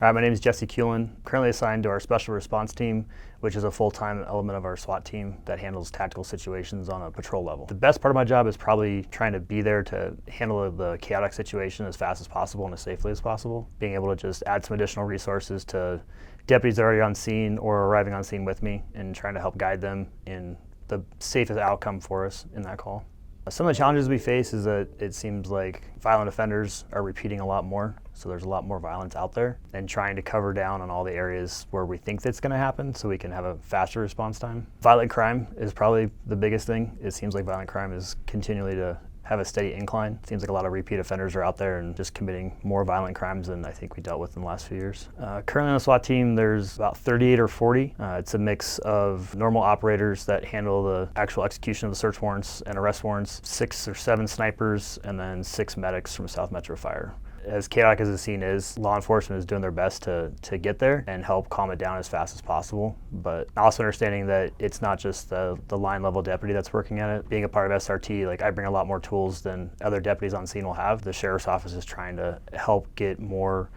My name is Jesse Kuehlen, currently assigned to our Special Response Team, which is a full-time element of our SWAT team that handles tactical situations on a patrol level. The best part of my job is probably trying to be there to handle the chaotic situation as fast as possible and as safely as possible. Being able to just add some additional resources to deputies that are already on scene or arriving on scene with me and trying to help guide them in the safest outcome for us in that call. Some of the challenges we face is that it seems like violent offenders are repeating a lot more, so there's a lot more violence out there, and trying to cover down on all the areas where we think that's going to happen so we can have a faster response time. Violent crime is probably the biggest thing. It seems like violent crime is continually to have a steady incline. It seems like a lot of repeat offenders are out there and just committing more violent crimes than I think we dealt with in the last few years. Currently on the SWAT team, there's about 38 or 40. It's a mix of normal operators that handle the actual execution of the search warrants and arrest warrants, 6 or 7 snipers, and then 6 medics from South Metro Fire. As chaotic as the scene is, law enforcement is doing their best to get there and help calm it down as fast as possible. But also understanding that it's not just the line level deputy that's working at it. Being a part of SRT, like I bring a lot more tools than other deputies on scene will have. The sheriff's office is trying to help get more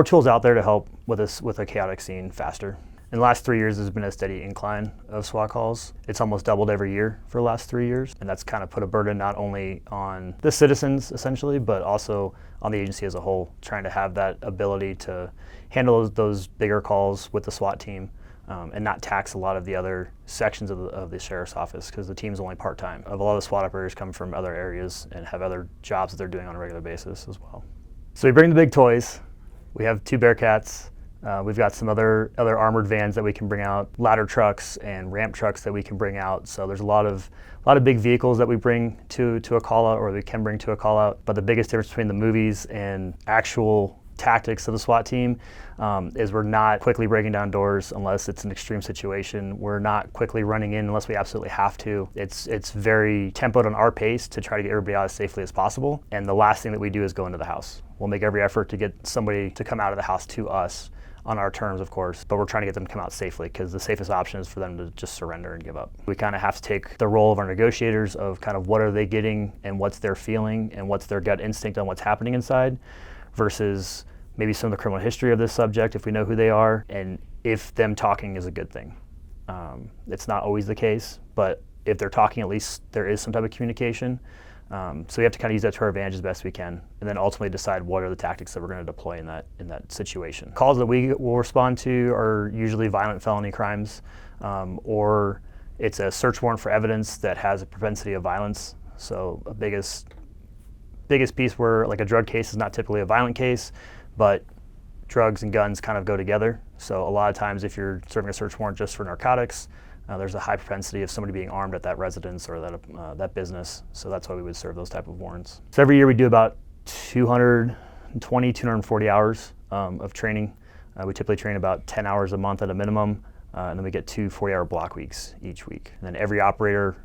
tools out there to help with a chaotic scene faster. In the last 3 years, there's been a steady incline of SWAT calls. It's almost doubled every year for the last 3 years. And that's kind of put a burden not only on the citizens, essentially, but also on the agency as a whole, trying to have that ability to handle those bigger calls with the SWAT team and not tax a lot of the other sections of the sheriff's office, because the team's only part-time. A lot of the SWAT operators come from other areas and have other jobs that they're doing on a regular basis as well. So we bring the big toys. We have 2 Bearcats. We've got some other armored vans that we can bring out, ladder trucks and ramp trucks that we can bring out. So there's a lot of big vehicles that we bring to a call out, or we can bring to a call out. But the biggest difference between the movies and actual tactics of the SWAT team is we're not quickly breaking down doors unless it's an extreme situation. We're not quickly running in unless we absolutely have to. It's very tempoed on our pace to try to get everybody out as safely as possible. And the last thing that we do is go into the house. We'll make every effort to get somebody to come out of the house to us, on our terms, of course, but we're trying to get them to come out safely, because the safest option is for them to just surrender and give up. We kind of have to take the role of our negotiators of kind of what are they getting and what's their feeling and what's their gut instinct on what's happening inside, versus maybe some of the criminal history of this subject if we know who they are, and if them talking is a good thing. It's not always the case, but if they're talking, at least there is some type of communication. So we have to kind of use that to our advantage as best we can, and then ultimately decide what are the tactics that we're going to deploy in that situation. Calls that we will respond to are usually violent felony crimes, or it's a search warrant for evidence that has a propensity of violence. So a biggest piece where, like, a drug case is not typically a violent case, but drugs and guns kind of go together. So a lot of times if you're serving a search warrant just for narcotics, there's a high propensity of somebody being armed at that residence or that business. So that's why we would serve those type of warrants. So every year we do about 220, 240 hours of training. We typically train about 10 hours a month at a minimum, and then we get 2 40-hour block weeks each week. And then every operator,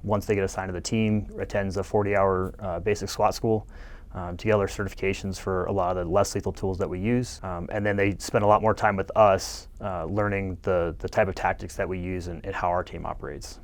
once they get assigned to the team, attends a 40-hour basic SWAT school to get their certifications for a lot of the less lethal tools that we use. And then they spend a lot more time with us learning the type of tactics that we use and how our team operates.